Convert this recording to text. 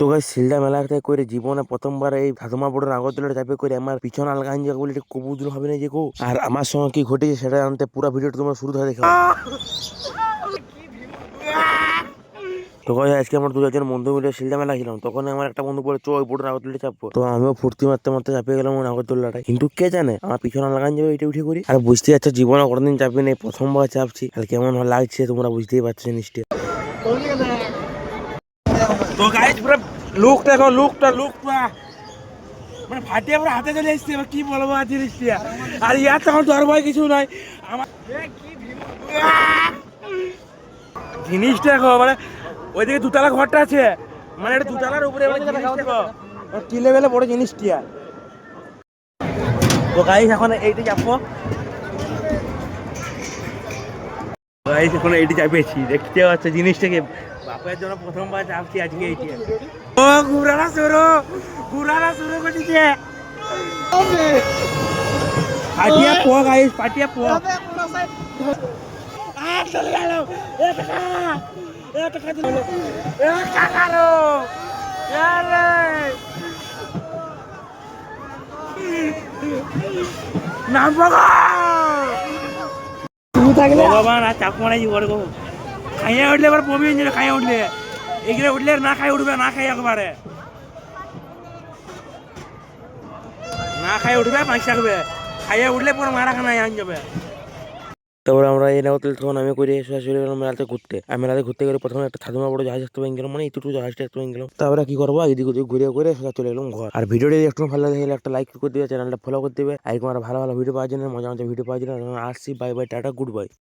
তো গাইস শিলদা মেলাতে করে জীবনে প্রথমবার এই ঠাকুমা বড় আগরতলাটা চাপে করে আমার পিছনে আলগান যে বলে কবুতর হবে না যে গো। আর আমার সঙ্গে কি ঘটেছে সেটা জানতে পুরো ভিডিওটা তোমরা শুরু থেকে দেখো। তো গাইস আজকে আমার দু চারজন বন্ধু মিলে শিলদা মেলা ছিলাম, তখন আমার একটা বন্ধু বলে চো ওই বড় আগরতলা চাপবো। তো আমিও ফুর্তি মারতে মারতে চাপিয়ে গেলাম ওই আগরতলাটায়। কিন্তু কে জানে আমার পিছনে লাগান যাবে এটা উঠে করি। আর বুঝতে যাচ্ছে জীবনে কোনোদিন চাপি নেই, প্রথমবার চাপছি। আর কেমন লাগছে তোমরা বুঝতেই পারছো জিনিসটা। তো গাইস পুরো লুকটা দেখো, লুকটা মানে ফাটিয়ে পুরো হাতে চলে এসছে। এবার কি বলবো আর জিনিসটা, আর ইয়ার তখন ডর ভয় কিছু নয় আমার। জিনিসটা দেখো মানে ওইদিকে দুতলা ঘরটা আছে, মানে এটা দুতলার উপরে কি লেভেলে বড় জিনিসটি। আর তো গাইস এখন এইটা যাবো, গাইস এখন এইটি চাপিয়েছি, দেখতে পাচ্ছ জিনিসটাকে। বাপের জন্য প্রথমবার চাপছি আজকে এইটি। ও ঘুরানা শুরু করছে। পাটিয়া পো গাইস, পাটিয়া পো। চলে গেল ভগবান আর চাপ মারাই জীবন গো। খাইয়া উঠলে এবার বমি হয়ে যাবে, খাইয়া উঠলে এগুলো উঠলে না খাই উঠবে, না খাই একবারে না খাই উঠবে, পাঁচ থাকবে খাইয়া উঠলে পুরো মারা খানা আন যাবে। তারপরে আমরা এই নাও তখন আমি করে সরাসরি মেলাতে ঘুরতে। আর মেলাতে ঘুরতে গেলে প্রথমে একটা ঠাকুমা বড় জাহাজ দেখতে পেয়ে গেলাম, মানে এইটুকু জাহাজটা দেখতে পেয়ে গেলাম। তারপরে কি করবো এদিক ওদিক ঘুরে ঘুরে সোজা চলে এলাম ঘর। আর ভিডিওটি একটু ভালো লাগে একটা লাইক করে দিবে, চ্যানেলটা ফলো করে দিবে। আর ভালো ভালো ভিডিও পাওয়ার জন্য, মজা মজা ভিডিও পাওয়ার জন্য আসছি। Bye bye, tata, good bye.